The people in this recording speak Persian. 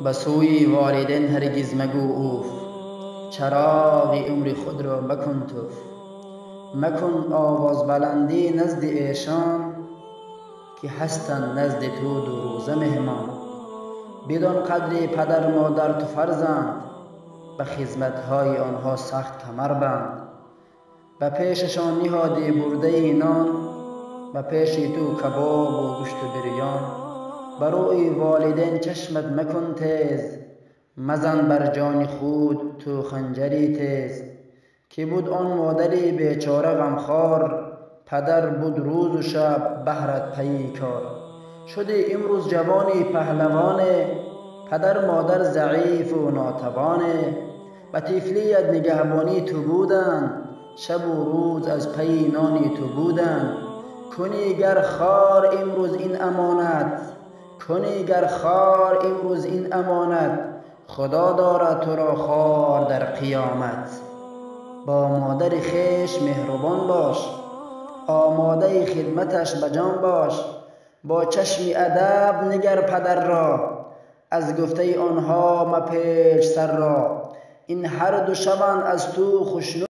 به سوی والدین هرگز مگو اوف، چراغ عمر خود را مکن توف. مکن آواز بلندی نزد ایشان، که هستند نزد تو دو روزه مهمان. بدان قدر پدر مادر تو فرزند، به خدمتهای آنها سخت کمر بند. به پیششان نهاده برده نان، به پیش تو کباب و گوشت و بریان. بر روی والدین چشمت مکن تیز، مزن بر جان خود تو خنجری تیز. که بود آن مادری بیچاره غمخوار، پدر بود روز و شب بهرت پی کار. شده امروز جوانی پهلوانه، پدر مادر ضعیف و ناتوانه. به طفلیت نگهبانی تو بودند، شب و روز از پی نانی تو بودند. کنی گر خوار امروز این امانت، کنی گر خوار امروز این امانت. خدا دارد تو را خوار در قیامت. با مادر خویش مهربان باش، آماده خدمتش به جان باش. با چشم ادب نگر پدر را، از گفته آنها مپیچ سر را. این هر دو شوند از تو خوشنود